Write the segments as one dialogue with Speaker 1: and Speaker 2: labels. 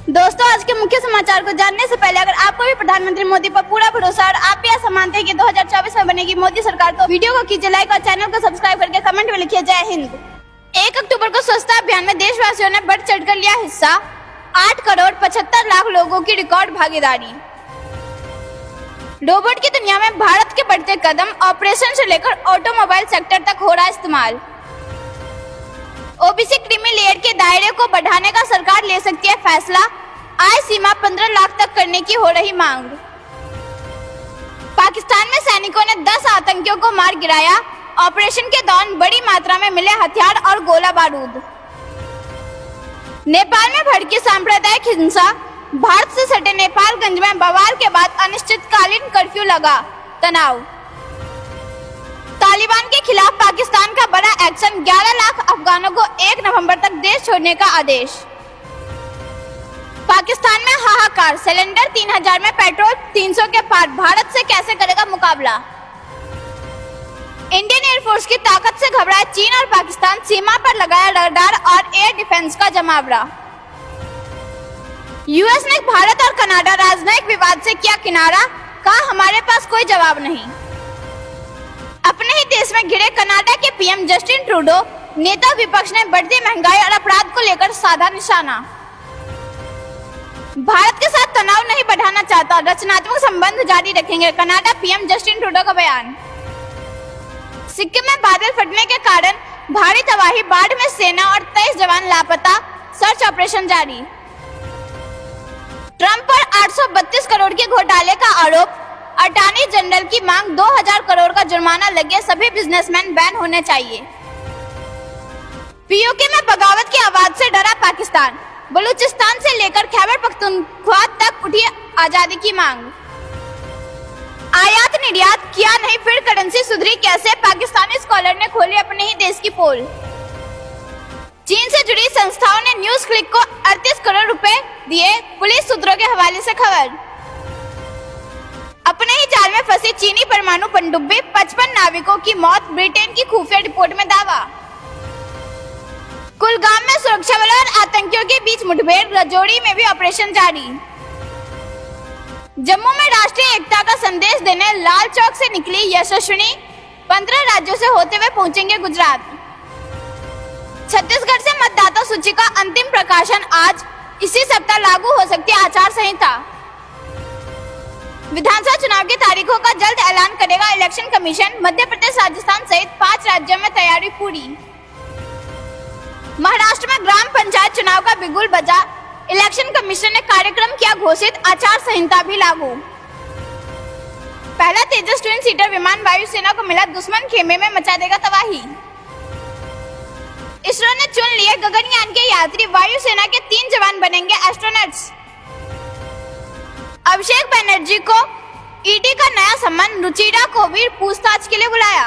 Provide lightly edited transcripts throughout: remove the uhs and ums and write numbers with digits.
Speaker 1: दोस्तों, आज के मुख्य समाचार को जानने से पहले अगर आपको भी प्रधानमंत्री मोदी पर पूरा भरोसा और आप भी ऐसा मानते हैं कि 2024 में बनेगी मोदी सरकार, तो वीडियो को कीजिए लाइक और चैनल को सब्सक्राइब करके कमेंट में लिखिए जय हिंद। 1 अक्टूबर को स्वच्छता अभियान में देशवासियों ने बढ़ चढ़कर लिया हिस्सा। 8 करोड़ 75 लाख लोगों की रिकॉर्ड भागीदारी। रोबोट की दुनिया में भारत के बढ़ते कदम, ऑपरेशन से लेकर ऑटोमोबाइल सेक्टर तक हो रहा इस्तेमाल। ओबीसी क्रीमी लेयर के दायरे को बढ़ाने का सरकार ले सकती है फैसला। आय सीमा 15 लाख तक करने की हो रही मांग। पाकिस्तान में सैनिकों ने 10 आतंकियों को मार गिराया। ऑपरेशन के दौरान बड़ी मात्रा में मिले हथियार और गोला बारूद। नेपाल में भड़की सांप्रदायिक हिंसा। भारत से सटे नेपालगंज में बवाल के बाद अनिश्चितकालीन कर्फ्यू लगा। तनाव। तालिबान के खिलाफ पाकिस्तान का बड़ा एक्शन। 11 लाख अफगानों को 1 नवंबर तक देश छोड़ने का आदेश। पाकिस्तान में हाहाकार। सिलेंडर 3000 में, पेट्रोल 300 के पार। भारत से कैसे करेगा मुकाबला। इंडियन एयरफोर्स की ताकत से घबराए चीन और पाकिस्तान। सीमा पर लगाया रडार और एयर डिफेंस का जमावड़ा। यूएस ने भारत और कनाडा राजनयिक विवाद से किया किनारा। कहा हमारे पास कोई जवाब नहीं। अपने ही देश में घिरे कनाडा के पीएम जस्टिन ट्रूडो। नेता विपक्ष ने बढ़ती महंगाई और अपराध को लेकर साधा निशाना। भारत के साथ तनाव नहीं बढ़ाना चाहता, रचनात्मक संबंध जारी रखेंगे। कनाडा पीएम जस्टिन ट्रूडो का बयान। सिक्किम में बादल फटने के कारण भारी तबाही। बाढ़ में सेना और 23 जवान लापता। सर्च ऑपरेशन जारी। ट्रंप पर 832 करोड़ के घोटाले का आरोप। अटॉर्नी जनरल की मांग 2000 करोड़ का जुर्माना लगे। सभी बिजनेसमैन बैन होने चाहिए। पीओके में बगावत की आवाज से डरा पाकिस्तान। बलूचिस्तान से लेकर खैबर पख्तूनख्वा तक उठी आजादी की मांग। आयात निर्यात किया नहीं, फिर करेंसी सुधरी कैसे। पाकिस्तानी स्कॉलर ने खोली अपने ही देश की पोल। चीन से जुड़ी संस्थाओं ने न्यूज क्लिक को 38 करोड़ रुपए दिए। पुलिस सूत्रों के हवाले से खबर। अपने ही जाल में फंसी चीनी परमाणु पनडुब्बी। 55 नाविकों की मौत। ब्रिटेन की खुफिया रिपोर्ट में दावा। कुलगाम में सुरक्षा बलों और आतंकियों के बीच मुठभेड़। रजौड़ी में भी ऑपरेशन जारी। जम्मू में राष्ट्रीय एकता का संदेश देने लाल चौक से निकली यशस्विनी। 15 राज्यों से होते हुए पहुंचेंगे गुजरात। छत्तीसगढ़ से मतदाता सूची का अंतिम प्रकाशन आज। इसी सप्ताह लागू हो सकती है आचार संहिता। विधानसभा चुनाव की तारीखों का जल्द ऐलान करेगा इलेक्शन कमीशन। मध्य प्रदेश, राजस्थान सहित 5 राज्यों में तैयारी पूरी। महाराष्ट्र में ग्राम पंचायत चुनाव का बिगुल बजा। इलेक्शन कमीशन ने कार्यक्रम किया घोषित। आचार संहिता भी लागू। पहला तेजस ट्विन सीटर विमान वायुसेना को मिला। दुश्मन खेमे में मचा देगा तबाही। इसरो ने चुन लिए गगनयान के यात्री। वायुसेना के 3 जवान बनेंगे एस्ट्रोनॉट्स। अभिषेक बनर्जी को ईडी का नया सम्मान। रुचिरा को भी पूछताछ के लिए बुलाया।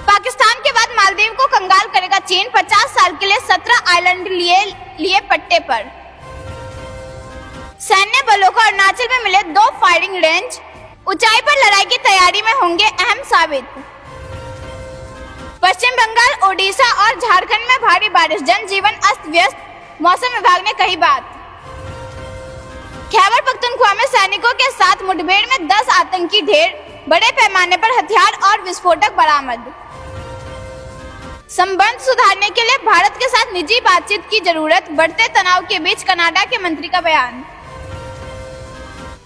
Speaker 1: पाकिस्तान के बाद मालदीव को कंगाल करेगा चीन। 50 साल के लिए 17 आइलैंड लिए पट्टे पर। सैन्य बलों को अरुणाचल में मिले 2 फायरिंग रेंज। ऊंचाई पर लड़ाई की तैयारी में होंगे अहम साबित। पश्चिम बंगाल, ओडिशा और झारखंड में भारी बारिश। जनजीवन अस्त व्यस्त। मौसम विभाग ने कही बात। खैबर पख्तूनख्वा में सैनिकों के साथ मुठभेड़ में 10 आतंकी ढेर। बड़े पैमाने पर हथियार और विस्फोटक बरामद। संबंध सुधारने के लिए भारत के साथ निजी बातचीत की जरूरत। बढ़ते तनाव के बीच कनाडा के मंत्री का बयान।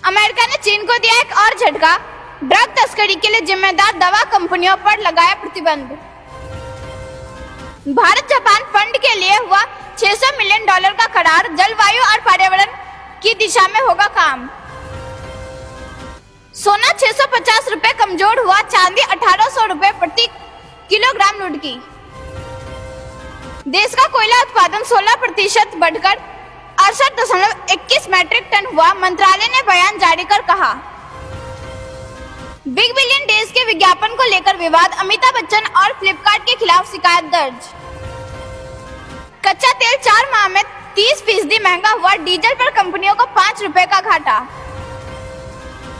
Speaker 1: अमेरिका ने चीन को दिया एक और झटका। ड्रग तस्करी के लिए जिम्मेदार दवा कंपनियों पर लगाया प्रतिबंध। भारत जापान फंड के लिए हुआ $600 मिलियन का करार। जलवायु और पर्यावरण की दिशा में होगा काम। सोना 650 रुपए कमजोर हुआ। चांदी 1800 रुपए प्रति किलोग्राम लुढ़की। देश का कोयला उत्पादन 16% बढ़कर 68.21 मैट्रिक टन हुआ। मंत्रालय ने बयान जारी कर कहा। बिग बिलियन डेज के विज्ञापन को लेकर विवाद। अमिताभ बच्चन और फ्लिपकार्ट के खिलाफ शिकायत दर्ज। कच्चा तेल 4 माह में 30% महंगा हुआ। डीजल पर कंपनियों को 5 रुपए का घाटा।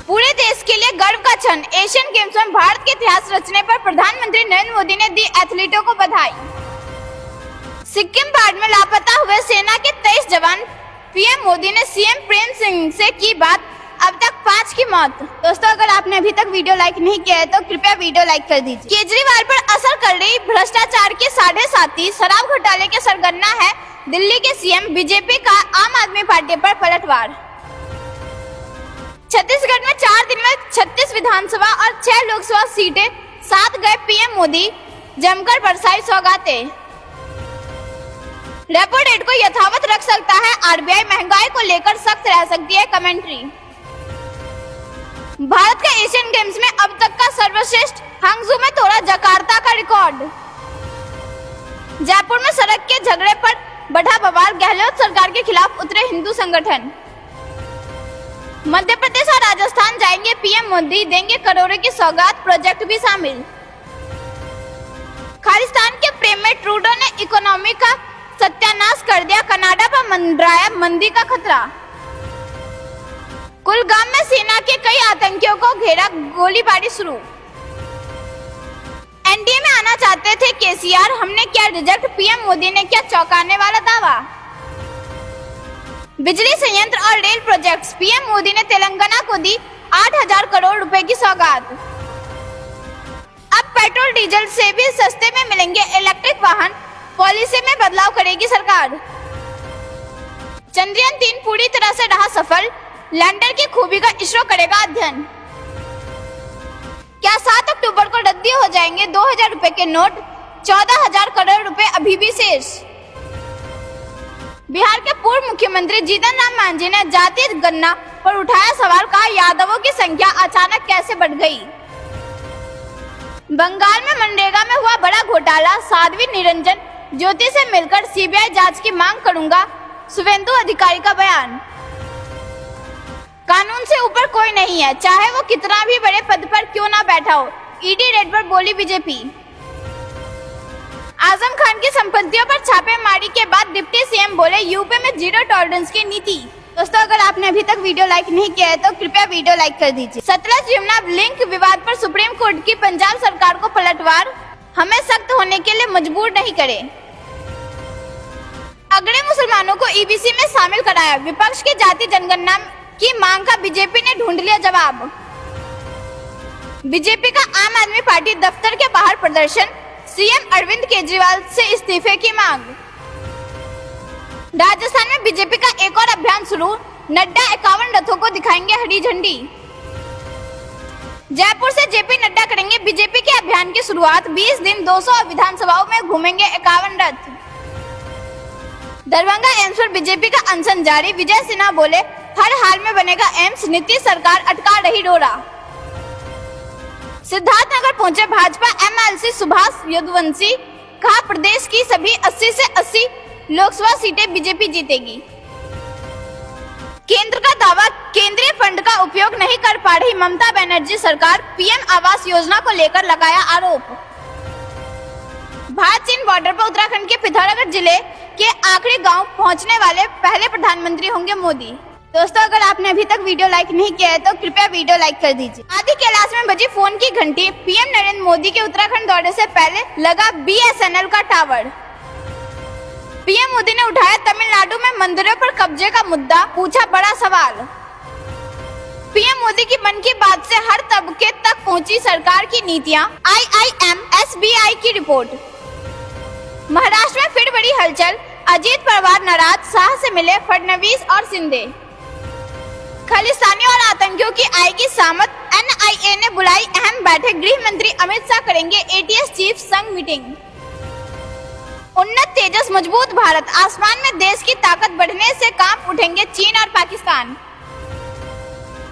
Speaker 1: पूरे देश के लिए गर्व का क्षण। एशियन गेम्स में भारत के इतिहास रचने पर प्रधानमंत्री नरेंद्र मोदी ने दी एथलीटों को बधाई। सिक्किम बाढ़ में लापता हुए सेना के 23 जवान पीएम मोदी ने सीएम प्रेम सिंह से की बात, अब तक 5 की मौत। दोस्तों, अगर आपने अभी तक वीडियो लाइक नहीं किया है तो कृपया वीडियो लाइक कर दीजिए। केजरीवाल पर असर कर रही भ्रष्टाचार के 7.5 शराब घोटाले के सरगना है दिल्ली के सीएम। बीजेपी का आम आदमी पार्टी पर पलटवार। छत्तीसगढ़ में 4 दिन में 36 विधानसभा और 6 लोकसभा सीटें साथ गए पीएम मोदी, जमकर बरसाई सौगातें। रेपो रेट को यथावत रख सकता है आरबीआई, महंगाई को लेकर सख्त रह सकती है कमेंट्री। भारत का एशियन गेम्स में अब तक का सर्वश्रेष्ठ, हांगझू में तोड़ा जकार्ता का रिकॉर्ड। जयपुर में सड़क के झगड़े पर बढ़ा बवाल, गहलोत सरकार के खिलाफ उतरे हिंदू संगठन। मध्य प्रदेश और राजस्थान जाएंगे पीएम मोदी, देंगे करोड़ों की सौगात, प्रोजेक्ट भी शामिल। खालिस्तान के प्रेम में ट्रूडो ने इकोनॉमी का सत्यानाश कर दिया, कनाडा पर मंडराया मंदी का खतरा। कुलगाम में सेना के कई आतंकियों को घेरा, गोलीबारी शुरू। एनडीए में आना चाहते थे केसीआर, हमने किया रिजेक्ट, पीएम मोदी ने किया चौंकाने वाला दावा। बिजली संयंत्र और रेल प्रोजेक्ट्स, पीएम मोदी ने तेलंगाना को दी 8,000 करोड़ रुपए की सौगात। अब पेट्रोल डीजल से भी सस्ते में मिलेंगे इलेक्ट्रिक वाहन, पॉलिसी में बदलाव करेगी सरकार। चंद्रयान 3 पूरी तरह से रहा सफल, लैंडर की खूबी का इसरो करेगा अध्ययन। क्या 7 अक्टूबर को रद्दी हो जाएंगे 2,000 रुपए के नोट, 14,000 करोड़ रुपए अभी भी शेष। बिहार के पूर्व मुख्यमंत्री जीतन राम मांझी ने जाति गणना पर उठाया सवाल, कहा यादवों की संख्या अचानक कैसे बढ़ गई। बंगाल में मनरेगा में हुआ बड़ा घोटाला, साध्वी निरंजन ज्योति से मिलकर सीबीआई जांच की मांग करूंगा, शुभेंदु अधिकारी का बयान। कानून से ऊपर कोई नहीं है, चाहे वो कितना भी बड़े पद पर क्यों ना बैठा हो, ईडी रेड पर बोली बीजेपी। आजम खान की संपत्तियों पर छापेमारी के बाद डिप्टी सीएम बोले यूपी में जीरो टॉलरेंस की नीति। दोस्तों, अगर आपने अभी तक वीडियो लाइक नहीं किया है तो कृपया वीडियो लाइक कर दीजिए। सतलज यमुना लिंक विवाद पर सुप्रीम कोर्ट की पंजाब सरकार को पलटवार, हमें सख्त होने के लिए मजबूर नहीं करे। अगड़े मुसलमानों को ईबीसी में शामिल कराया, विपक्ष की जाति जनगणना की मांग का बीजेपी ने ढूंढ लिया जवाब। बीजेपी का आम आदमी पार्टी दफ्तर के बाहर प्रदर्शन, सीएम अरविंद केजरीवाल से इस्तीफे की मांग। राजस्थान में बीजेपी का एक और अभियान शुरू, नड्डा 51 रथों को दिखाएंगे हरी झंडी। जयपुर से जेपी नड्डा करेंगे बीजेपी के अभियान की शुरुआत, 20 दिन 200 विधानसभाओं में घूमेंगे 51 रथ। दरभंगा एम्स पर बीजेपी का अनशन जारी, विजय सिन्हा बोले हर हाल में बनेगा एम्स, नीतीश सरकार अटका रही डोरा। सिद्धार्थनगर पहुंचे भाजपा एमएलसी सुभाष यदुवंशी, कहा प्रदेश की सभी 80 से 80 लोकसभा सीटें बीजेपी जीतेगी। केंद्र का दावा, केंद्रीय फंड का उपयोग नहीं कर पा रही ममता बनर्जी सरकार, पीएम आवास योजना को लेकर लगाया आरोप। भारत चीन बॉर्डर पर उत्तराखंड के पिथौरागढ़ जिले के आखिरी गांव पहुंचने वाले पहले प्रधानमंत्री होंगे मोदी। दोस्तों, अगर आपने अभी तक वीडियो लाइक नहीं किया है तो कृपया वीडियो लाइक कर दीजिए। आदि कैलाश में बजी फोन की घंटी, पीएम नरेंद्र मोदी के उत्तराखंड दौरे से पहले लगा बीएसएनएल का टावर। पीएम मोदी ने उठाया तमिलनाडु में मंदिरों पर कब्जे का मुद्दा, पूछा बड़ा सवाल। पीएम मोदी की मन की बात से हर तबके तक पहुंची सरकार की नीतियां, IIM SBI की रिपोर्ट। महाराष्ट्र में फिर बड़ी हलचल, अजीत पवार नाराज, शाह से मिले फडणवीस और शिंदे। खालिस्तानियों और आतंकियों की आएगी सामत, NIA ने बुलाई अहम बैठक, गृह मंत्री अमित शाह करेंगे ATS चीफ संग मीटिंग। उन्नत तेजस मजबूत भारत, आसमान में देश की ताकत बढ़ने से कांप उठेंगे चीन और पाकिस्तान।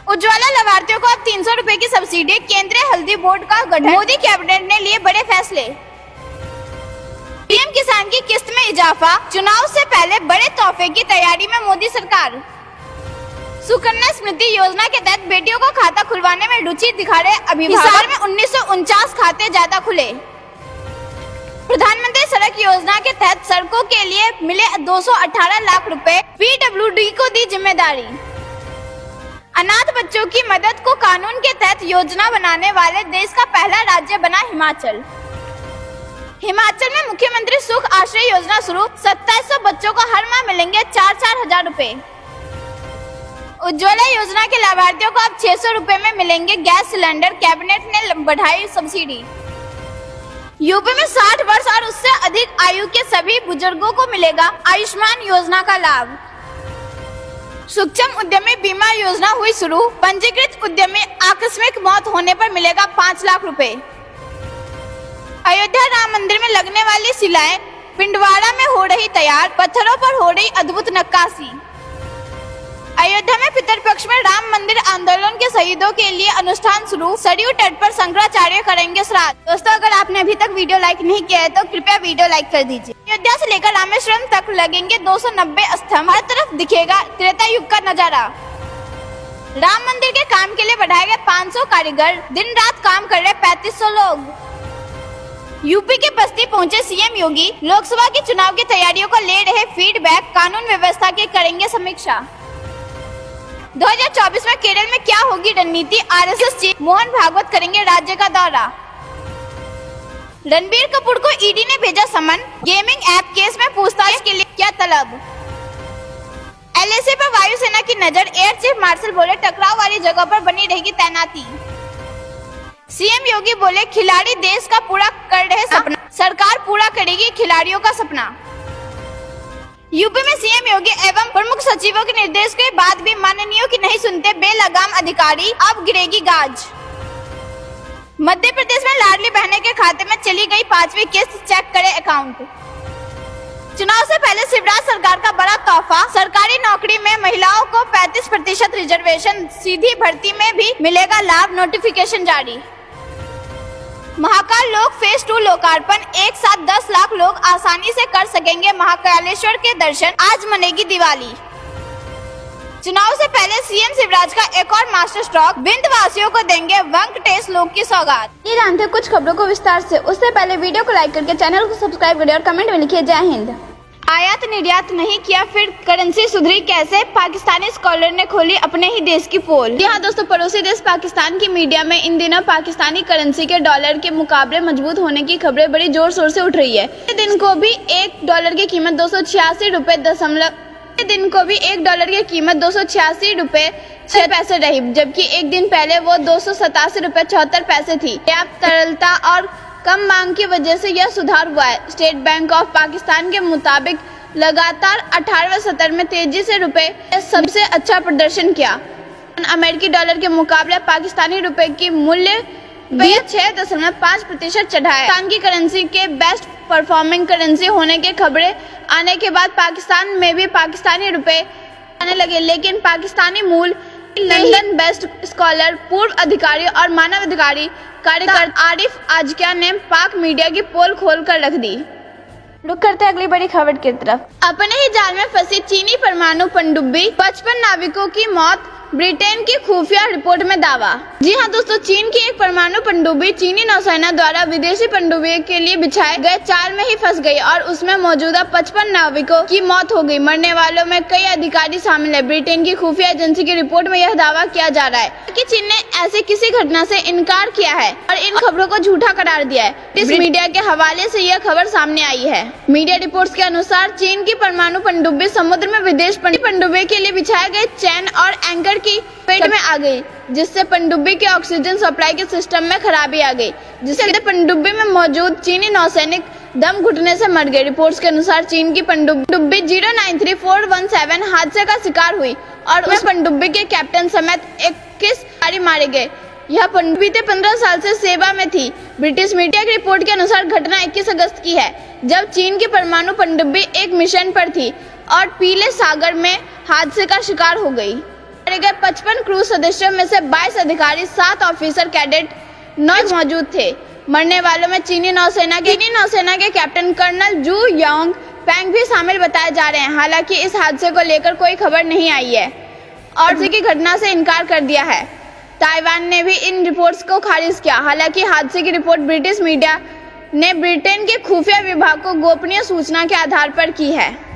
Speaker 1: उज्ज्वला लाभार्थियों को अब 300 रुपए की सब्सिडी, केंद्रीय हल्दी बोर्ड का गठन, मोदी कैबिनेट ने लिए बड़े फैसले। पीएम किसान की किस्त में इजाफा, चुनाव से पहले बड़े तोहफे की तैयारी में मोदी सरकार। सुकन्या स्मृति योजना के तहत बेटियों को खाता खुलवाने में रुचि दिखा रहे अभिभावक, हिसार में 1949 खाते ज्यादा खुले। प्रधानमंत्री सड़क योजना के तहत सड़कों के लिए मिले 218 लाख रुपए, PWD को दी जिम्मेदारी। अनाथ बच्चों की मदद को कानून के तहत योजना बनाने वाले देश का पहला राज्य बना हिमाचल। हिमाचल में मुख्यमंत्री सुख आश्रय योजना शुरू, 2700 बच्चों को हर माह मिलेंगे 4-4 हजार रुपए। उज्ज्वला योजना के लाभार्थियों को अब 600 रुपए में मिलेंगे गैस सिलेंडर, कैबिनेट ने बढ़ाई सब्सिडी। यूपी में 60 वर्ष और उससे अधिक आयु के सभी बुजुर्गों को मिलेगा आयुष्मान योजना का लाभ। सूक्ष्म उद्यमी बीमा योजना हुई शुरू, पंजीकृत उद्यमी आकस्मिक मौत होने पर मिलेगा 5 लाख रुपए। अयोध्या राम मंदिर में लगने वाली शिलाएं पिंडवाड़ा में हो रही तैयार, पत्थरों पर हो रही अद्भुत नक्काशी। अयोध्या में पितरपक्ष में राम मंदिर आंदोलन के शहीदों के लिए अनुष्ठान शुरू, सरयू तट पर शंकराचार्य करेंगे श्राद्ध। दोस्तों, अगर आपने अभी तक वीडियो लाइक नहीं किया है तो कृपया वीडियो लाइक कर दीजिए। अयोध्या से लेकर रामेश्वरम तक लगेंगे 290 स्तंभ, हर तरफ दिखेगा त्रेता युग का नजारा। राम मंदिर के काम के लिए बढ़ाए गए 500 कारीगर, दिन रात काम कर रहे 3500 लोग। यूपी के बस्ती पहुंचे सीएम योगी, लोकसभा के चुनाव की तैयारियों को ले रहे फीडबैक, कानून व्यवस्था की करेंगे समीक्षा। 2024 में केरल में क्या होगी रणनीति, आरएसएस चीफ मोहन भागवत करेंगे राज्य का दौरा। रणबीर कपूर को ईडी ने भेजा समन, गेमिंग ऐप केस में पूछताछ के लिए क्या तलब। एलएसी पर वायुसेना की नजर, एयर चीफ मार्शल बोले टकराव वाली जगह पर बनी रहेगी तैनाती। सीएम योगी बोले खिलाड़ी देश का पूरा कर रहे सपना, सरकार पूरा करेगी खिलाड़ियों का सपना। यूपी में सीएम योगी एवं प्रमुख सचिवों के निर्देश के बाद भी माननीयों की नहीं सुनते बेलगाम अधिकारी, अब गिरेगी गाज। मध्य प्रदेश में लाडली बहने के खाते में चली गई 5वीं किस्त, चेक करे अकाउंट। चुनाव से पहले शिवराज सरकार का बड़ा तोहफा, सरकारी नौकरी में महिलाओं को 35% रिजर्वेशन, सीधी भर्ती में भी मिलेगा लाभ, नोटिफिकेशन जारी। महाकाल लोक फेज 2 लोकार्पण, एक साथ 10 लाख लोग आसानी से कर सकेंगे महाकालेश्वर के दर्शन, आज मनेगी दिवाली। चुनाव से पहले सीएम शिवराज का एक और मास्टर स्ट्रोक, विंध्य वासियों को देंगे वेंकटेश लोक की सौगात। ये जानते कुछ खबरों को विस्तार से, उससे पहले वीडियो को लाइक करके चैनल को सब्सक्राइब करें और कमेंट में लिखिए जय हिंद। आयात निर्यात नहीं किया फिर करेंसी सुधरी कैसे, पाकिस्तानी स्कॉलर ने खोली अपने ही देश की पोल। जी हाँ दोस्तों, पड़ोसी देश पाकिस्तान की मीडिया में इन दिनों पाकिस्तानी करेंसी के डॉलर के मुकाबले मजबूत होने की खबरें बड़ी जोर शोर से उठ रही है। दिन को भी एक डॉलर की कीमत 286 रुपए ₹286.06 रही, जबकि एक दिन पहले वो 287.74 थी। पर्याप्त तरलता और कम मांग की वजह से यह सुधार हुआ है। स्टेट बैंक ऑफ पाकिस्तान के मुताबिक लगातार 18वें सत्र में तेजी से रुपए ने सबसे अच्छा प्रदर्शन किया। अमेरिकी डॉलर के मुकाबले पाकिस्तानी रुपए की मूल्य 6.5% चढ़ा है। पाकिस्तान की करेंसी के बेस्ट परफॉर्मिंग करेंसी होने के खबरें आने के बाद पाकिस्तान में भी पाकिस्तानी रुपए आने लगे, लेकिन पाकिस्तानी मूल लंदन बेस्ट स्कॉलर, पूर्व अधिकारी और मानवाधिकारी कार्यकर्ता आरिफ आजकिया ने पाक मीडिया की पोल खोल कर रख दी। रुक करते अगली बड़ी खबर की तरफ। अपने ही जाल में फंसी चीनी परमाणु पनडुब्बी, 55 नाविकों की मौत, ब्रिटेन की खुफिया रिपोर्ट में दावा। जी हाँ दोस्तों, चीन की एक परमाणु पनडुब्बी चीनी नौसेना द्वारा विदेशी पनडुब्बी के लिए बिछाए गए जाल में ही फंस गई और उसमें मौजूदा 55 नाविकों की मौत हो गई। मरने वालों में कई अधिकारी शामिल है। ब्रिटेन की खुफिया एजेंसी की रिपोर्ट में यह दावा किया जा रहा है कि चीन ने ऐसी किसी घटना से इनकार किया है और इन खबरों को झूठा करार दिया है। इस मीडिया के हवाले से यह खबर सामने आई है। मीडिया रिपोर्ट्स के अनुसार चीन की परमाणु पनडुब्बी समुद्र में विदेश पनडुब्बी के लिए बिछाए गए चैन और एंकर की पेट में आ गई, जिससे पनडुब्बी के ऑक्सीजन सप्लाई के सिस्टम में खराबी आ गई, जिससे पनडुब्बी में मौजूद चीनी नौसैनिक दम घुटने से मर गए। रिपोर्ट्स के अनुसार चीन की पनडुब्बी 093417 हादसे का शिकार हुई और उस पनडुब्बी के कैप्टन समेत 21 अधिकारी मारे गए। यह पनडुब्बी 15 साल से सेवा में थी। ब्रिटिश मीडिया की रिपोर्ट के अनुसार घटना 21 अगस्त की है, जब चीन की परमाणु पनडुब्बी एक मिशन पर थी और पीले सागर में हादसे का शिकार हो गई। मारे गए 55 क्रू सदस्यों में से 22 अधिकारी, 7 ऑफिसर, कैडेट, 9 मौजूद थे। मरने वालों में चीनी नौसेना के कैप्टन कर्नल जू यांग पैंग भी शामिल बताए जा रहे हैं। हालांकि इस हादसे को लेकर कोई खबर नहीं आई है और की घटना से इनकार कर दिया है। ताइवान ने भी इन रिपोर्ट्स को खारिज किया। हालांकि हादसे की रिपोर्ट ब्रिटिश मीडिया ने ब्रिटेन के खुफिया विभाग को गोपनीय सूचना के आधार पर की है।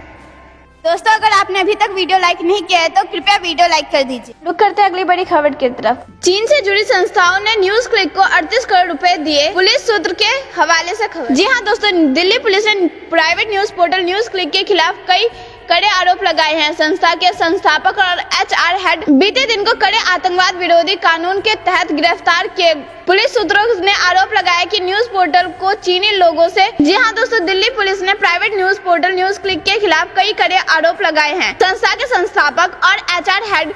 Speaker 1: दोस्तों, अगर आपने अभी तक वीडियो लाइक नहीं किया है तो कृपया वीडियो लाइक कर दीजिए। रुक करते हैं अगली बड़ी खबर की तरफ। चीन से जुड़ी संस्थाओं ने न्यूज क्लिक को 38 करोड़ रुपए दिए, पुलिस सूत्र के हवाले से खबर। जी हाँ दोस्तों, दिल्ली पुलिस ने private news portal news click के खिलाफ कई कड़े आरोप लगाए हैं। संस्था के संस्थापक और HR हेड बीते दिन को कड़े आतंकवाद विरोधी कानून के तहत गिरफ्तार किए। पुलिस सूत्रों ने आरोप लगाया कि न्यूज पोर्टल को चीनी लोगों से, जी हां दोस्तों, दिल्ली पुलिस ने private news portal news click के खिलाफ कई कड़े आरोप लगाए हैं। संस्था के संस्थापक और HR हेड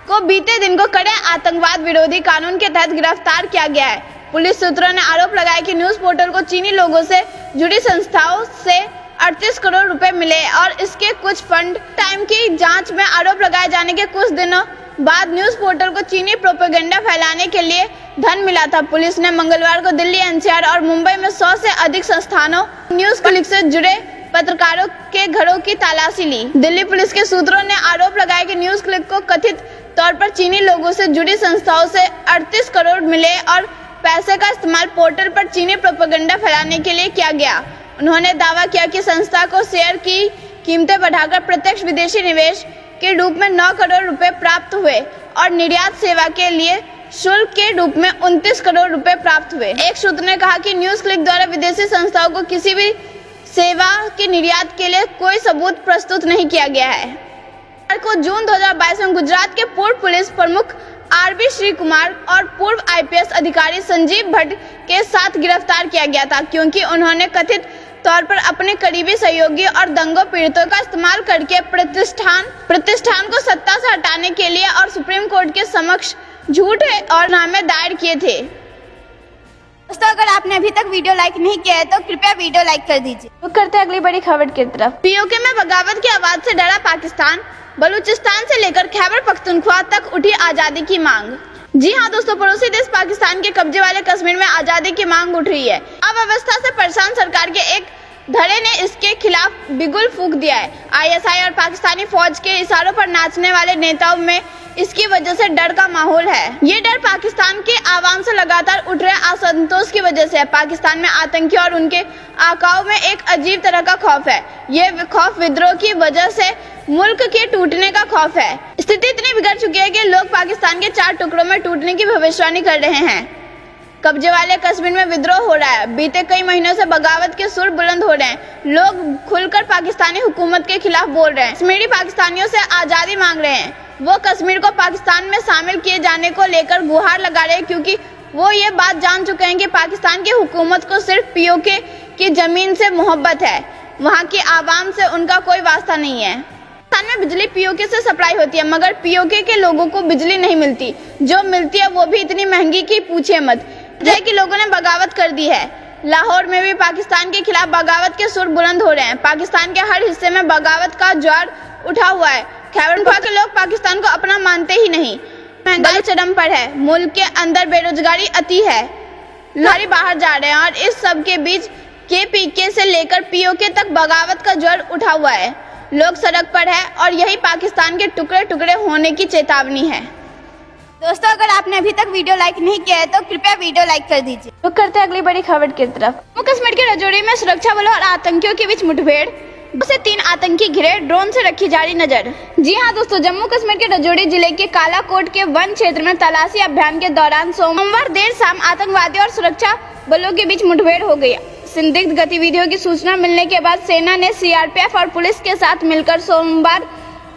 Speaker 1: को बीते दिन को कड़े आतंकवाद विरोधी कानून के तहत गिरफ्तार किया गया है। पुलिस सूत्रों ने आरोप लगाया कि न्यूज पोर्टल को चीनी लोगों से जुड़ी संस्थाओं से 38 करोड़ रुपए मिले और इसके कुछ फंड टाइम की जांच में आरोप लगाए जाने के कुछ दिनों बाद न्यूज पोर्टल को चीनी प्रोपेगेंडा फैलाने के लिए धन मिला था। पुलिस ने मंगलवार को दिल्ली, NCR और मुंबई में 100 से अधिक संस्थानों न्यूज क्लिक से जुड़े पत्रकारों के घरों की तलाशी ली। दिल्ली पुलिस के सूत्रों ने आरोप लगाया कि न्यूज क्लिक को कथित तौर पर चीनी लोगों से जुड़ी संस्थाओं से 38 करोड़ मिले और पैसे का इस्तेमाल पोर्टल पर चीनी प्रोपेगेंडा फैलाने के लिए किया गया। उन्होंने दावा किया कि संस्था को शेयर की कीमतें बढ़ाकर प्रत्यक्ष विदेशी निवेश के रूप में 9 करोड़ रुपए प्राप्त हुए और निर्यात सेवा के लिए शुल्क के रूप में 29 करोड़ रुपए प्राप्त हुए। एक सूत्र ने कहा कि न्यूज क्लिक द्वारा विदेशी संस्थाओं को किसी भी सेवा के निर्यात के लिए कोई सबूत प्रस्तुत नहीं किया गया है। को जून 2022 में गुजरात के पूर्व पुलिस प्रमुख RB श्री कुमार और पूर्व IPS अधिकारी संजीव भट्ट के साथ गिरफ्तार किया गया था, क्योंकि उन्होंने कथित तौर पर अपने करीबी सहयोगी और दंगों पीड़ितों का इस्तेमाल करके प्रतिष्ठान को सत्ता से हटाने के लिए और सुप्रीम कोर्ट के समक्ष झूठे और नामे दायर किए थे। दोस्तों, अगर आपने अभी तक वीडियो लाइक नहीं किया है तो कृपया वीडियो लाइक कर दीजिए। तो करते हैं अगली बड़ी खबर की तरफ। POK में बगावत की आवाज से डरा पाकिस्तान, बलूचिस्तान से लेकर खैबर पख्तूनख्वा तक उठी आजादी की मांग। जी हां दोस्तों, पड़ोसी देश पाकिस्तान के कब्जे वाले कश्मीर में आजादी की मांग उठ रही है। अव्यवस्था से परेशान सरकार के एक धड़े ने इसके खिलाफ बिगुल फूंक दिया है। ISI और पाकिस्तानी फौज के इशारों पर नाचने वाले नेताओं में इसकी वजह से डर का माहौल है। ये डर पाकिस्तान के आवाम से लगातार उठ रहे असंतोष की वजह से है। पाकिस्तान में आतंकी और उनके आकाओं में एक अजीब तरह का खौफ है। ये खौफ विद्रोह की वजह से मुल्क के टूटने का खौफ है। स्थिति इतनी बिगड़ चुकी है कि लोग पाकिस्तान के 4 टुकड़ों में टूटने की भविष्यवाणी कर रहे हैं। कब्जे वाले कश्मीर में विद्रोह हो रहा है। बीते कई महीनों से बगावत के सुर बुलंद हो रहे हैं। लोग खुलकर पाकिस्तानी हुकूमत के खिलाफ बोल रहे हैं। कश्मीरी पाकिस्तानियों से आजादी मांग रहे हैं। वो कश्मीर को पाकिस्तान में शामिल किए जाने को लेकर गुहार लगा रहे हैं, क्योंकि वो ये बात जान चुके हैं कि पाकिस्तान की हुकूमत को सिर्फ POK की जमीन से मोहब्बत है, वहाँ की आवाम से उनका कोई वास्ता नहीं है। पाकिस्तान में बिजली POK से सप्लाई होती है, मगर POK के लोगों को बिजली नहीं मिलती। जो मिलती है वो भी इतनी महंगी कि पूछे मत। जय कि लोगों ने बगावत कर दी है। लाहौर में भी पाकिस्तान के खिलाफ बगावत के सुर बुलंद हो रहे हैं। पाकिस्तान के हर हिस्से में बगावत का ज्वार उठा हुआ है। खैबर पख्तूनख्वा के लोग पाकिस्तान को अपना मानते ही नहीं। महंगाई चरम पर है। मुल्क के अंदर बेरोजगारी अति है। लोग बाहर जा रहे हैं और इस सब के बीच KPK से लेकर POK तक बगावत का ज्वार उठा हुआ है। लोग सड़क पर है और यही पाकिस्तान के टुकड़े टुकड़े होने की चेतावनी है। दोस्तों, अगर आपने अभी तक वीडियो लाइक नहीं किया है तो कृपया वीडियो लाइक कर दीजिए। तो करते हैं अगली बड़ी खबर की तरफ। जम्मू कश्मीर के राजौरी में सुरक्षा बलों और आतंकियों के बीच मुठभेड़, 2 से 3 आतंकी घिरे, ड्रोन से रखी जारी नजर। जी हां दोस्तों, जम्मू कश्मीर के राजौरी जिले के कालाकोट के वन क्षेत्र में तलाशी अभियान के दौरान सोमवार देर शाम आतंकवादियों और सुरक्षा बलों के बीच मुठभेड़ हो गई। संदिग्ध गतिविधियों की सूचना मिलने के बाद सेना ने CRPF और पुलिस के साथ मिलकर सोमवार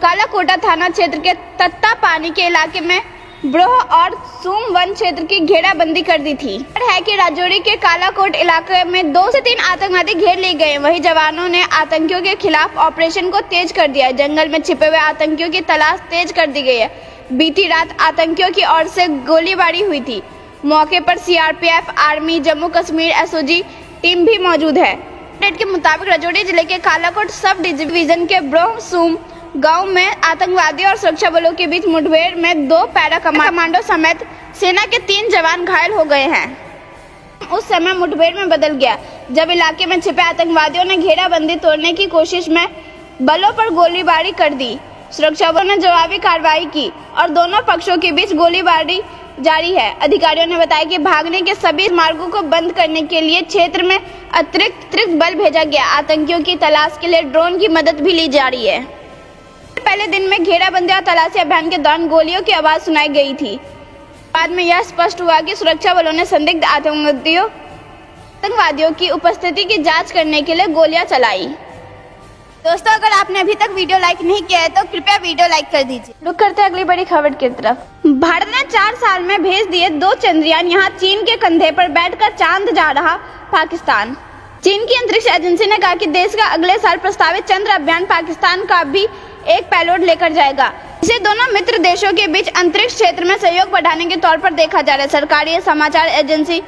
Speaker 1: कालाकोटा थाना क्षेत्र के तत्ता पानी के इलाके में ब्रोह और सूम वन क्षेत्र की घेराबंदी कर दी थी। है कि राजौरी के कालाकोट इलाके में 2 से 3 आतंकवादी घेर लिए गए। वहीं जवानों ने आतंकियों के खिलाफ ऑपरेशन को तेज कर दिया है। जंगल में छिपे हुए आतंकियों की तलाश तेज कर दी गई है। बीती रात आतंकियों की ओर से गोलीबारी हुई थी। मौके पर CRPF, army, Jammu Kashmir SOG team भी मौजूद है। अपडेट के मुताबिक राजौरी जिले के कालाकोट सब डिवीजन के ब्रोह सूम गांव में आतंकवादियों और सुरक्षा बलों के बीच मुठभेड़ में 2 पैरा कमांडो समेत सेना के 3 जवान घायल हो गए हैं। उस समय मुठभेड़ में बदल गया जब इलाके में छिपे आतंकवादियों ने घेराबंदी तोड़ने की कोशिश में बलों पर गोलीबारी कर दी। सुरक्षा बलों ने जवाबी कार्रवाई की और दोनों पक्षों के बीच गोलीबारी जारी है। अधिकारियों ने बताया कि भागने के सभी मार्गों को बंद करने के लिए क्षेत्र में अतिरिक्त बल भेजा गया। आतंकियों की तलाश के लिए ड्रोन की मदद भी ली जा रही है। पहले दिन में घेराबंदी और तलाशी अभियान के दौरान गोलियों की आवाज सुनाई गई थी। बाद में यह स्पष्ट हुआ कि सुरक्षा बलों ने संदिग्ध आतंकवादियों की उपस्थिति की जांच करने के लिए गोलियां चलाई। दोस्तों, अगर आपने अभी तक वीडियो लाइक नहीं किया है तो कृपया वीडियो लाइक कर दीजिए।
Speaker 2: रुक करते हैं अगली बड़ी खबर की तरफ।
Speaker 1: भारत ने 4 साल में भेज दिए 2 चंद्रयान, यहाँ चीन के कंधे पर बैठकर चांद जा रहा पाकिस्तान। चीन की अंतरिक्ष एजेंसी ने कहा कि देश का अगले साल प्रस्तावित चंद्र अभियान पाकिस्तान का भी एक पेलोड लेकर जाएगा। इसे दोनों मित्र देशों के बीच अंतरिक्ष क्षेत्र में सहयोग बढ़ाने के तौर पर देखा जा रहा है। सरकारी समाचार एजेंसी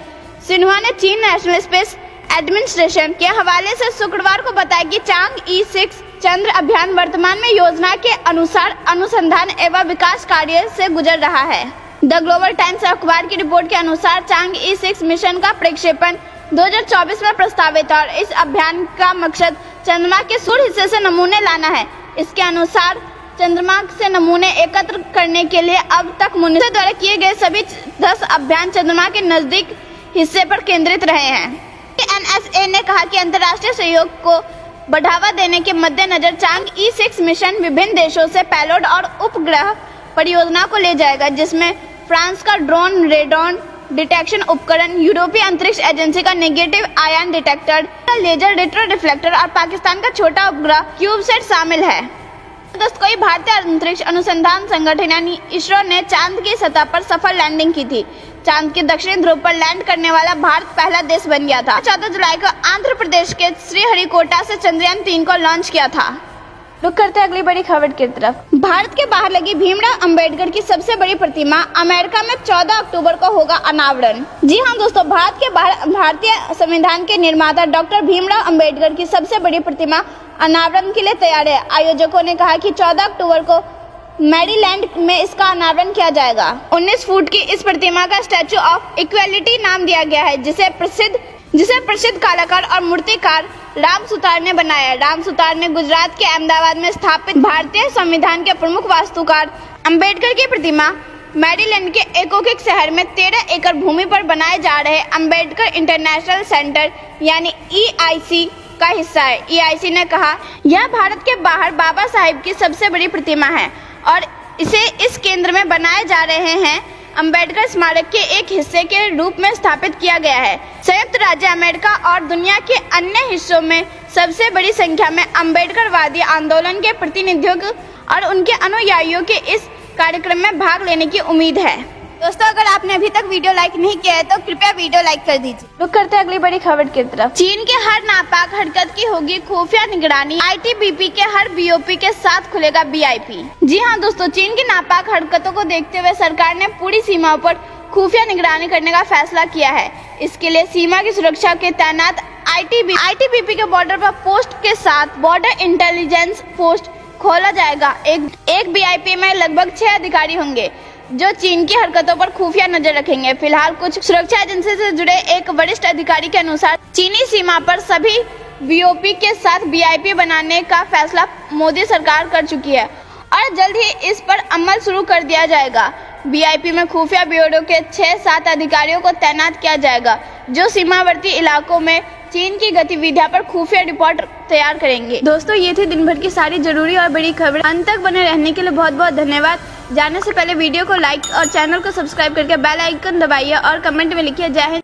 Speaker 1: सिन्हुआ ने चीन नेशनल स्पेस एडमिनिस्ट्रेशन के हवाले से शुक्रवार को बताया कि चांग-ई 6 चंद्र अभियान वर्तमान में योजना के अनुसार अनुसंधान एवं विकास कार्य से गुजर रहा है। द ग्लोबल टाइम्स अखबार की रिपोर्ट के अनुसार चांग-ई 6 मिशन का प्रक्षेपण 2024 में प्रस्तावित है और इस अभियान का मकसद चंद्रमा के सूर्य हिस्से से नमूने लाना है। इसके अनुसार चंद्रमा से नमूने एकत्र करने के लिए अब तक मनुष्य द्वारा किए गए सभी 10 अभियान चंद्रमा के नजदीक हिस्से पर केंद्रित रहे हैं। NSA ने कहा कि अंतर्राष्ट्रीय सहयोग को बढ़ावा देने के मद्देनजर चांग-ई 6 मिशन विभिन्न देशों से पेलोड और उपग्रह परियोजना को ले जाएगा, जिसमें फ्रांस का ड्रोन रेडॉन डिटेक्शन उपकरण, यूरोपीय अंतरिक्ष एजेंसी का negative ion detector, laser retro reflector और पाकिस्तान का छोटा उपग्रह क्यूबसैट शामिल है। दोस्तों, कोई भारतीय अंतरिक्ष अनुसंधान संगठन यानी इसरो ने चांद की सतह पर सफल लैंडिंग की थी। चांद के दक्षिणी ध्रुव पर लैंड करने वाला भारत पहला देश बन गया था। 14 जुलाई को आंध्र प्रदेश के श्रीहरिकोटा से चंद्रयान 3 को लॉन्च किया था।
Speaker 2: रुक करते हैं अगली बड़ी खबर की तरफ।
Speaker 1: भारत के बाहर लगी भीमराव अंबेडकर की सबसे बड़ी प्रतिमा अमेरिका में 14 अक्टूबर को होगा अनावरण। जी हाँ दोस्तों, भारत के बाहर भारतीय संविधान के निर्माता डॉक्टर भीमराव अंबेडकर की सबसे बड़ी प्रतिमा अनावरण के लिए तैयार है। आयोजकों ने कहा कि 14 अक्टूबर को मैरीलैंड में इसका अनावरण किया जाएगा। 19 फुट की इस प्रतिमा का स्टैचू ऑफ इक्वेलिटी नाम दिया गया है, जिसे प्रसिद्ध कलाकार और मूर्तिकार राम सुतार ने बनाया है। राम सुतार ने गुजरात के अहमदाबाद में स्थापित भारतीय संविधान के प्रमुख वास्तुकार अंबेडकर की प्रतिमा मैरीलैंड के एकौकिक शहर में 13 एकड़ भूमि पर बनाए जा रहे अंबेडकर इंटरनेशनल सेंटर यानी EIC का हिस्सा है। EIC ने कहा, यह भारत के बाहर बाबा साहिब की सबसे बड़ी प्रतिमा है और इसे इस केंद्र में बनाए जा रहे हैं अंबेडकर स्मारक के एक हिस्से के रूप में स्थापित किया गया है। संयुक्त राज्य अमेरिका और दुनिया के अन्य हिस्सों में सबसे बड़ी संख्या में अंबेडकरवादी आंदोलन के प्रतिनिधियों और उनके अनुयायियों के इस कार्यक्रम में भाग लेने की उम्मीद है। दोस्तों, अगर आपने अभी तक वीडियो लाइक नहीं किया है तो कृपया वीडियो लाइक कर दीजिए।
Speaker 2: रुक करते हैं अगली बड़ी खबर की तरफ।
Speaker 1: चीन के हर नापाक हरकत की होगी खुफिया निगरानी, ITBP के हर BOP के साथ खुलेगा BIP। जी हाँ दोस्तों, चीन की नापाक हरकतों को देखते हुए सरकार ने पूरी सीमाओं पर खुफिया निगरानी करने का फैसला किया है। इसके लिए सीमा की सुरक्षा के तैनात ITBP के बॉर्डर पर पोस्ट के साथ बॉर्डर इंटेलिजेंस पोस्ट खोला जाएगा। एक BIP में लगभग 6 अधिकारी होंगे जो चीन की हरकतों पर खुफिया नजर रखेंगे। फिलहाल कुछ सुरक्षा एजेंसी से जुड़े एक वरिष्ठ अधिकारी के अनुसार चीनी सीमा पर सभी BOP के साथ BIP बनाने का फैसला मोदी सरकार कर चुकी है और जल्द ही इस पर अमल शुरू कर दिया जाएगा। BIP में खुफिया ब्यूरो के 6-7 अधिकारियों को तैनात किया जाएगा जो सीमावर्ती इलाकों में चीन की गतिविधियों पर खुफिया रिपोर्ट तैयार करेंगे।
Speaker 2: दोस्तों, ये थी दिन भर की सारी जरूरी और बड़ी खबरें। अंत तक बने रहने के लिए बहुत बहुत धन्यवाद। जाने से पहले वीडियो को लाइक और चैनल को सब्सक्राइब करके बेल आइकन दबाइए और कमेंट में लिखिए जय हिंद।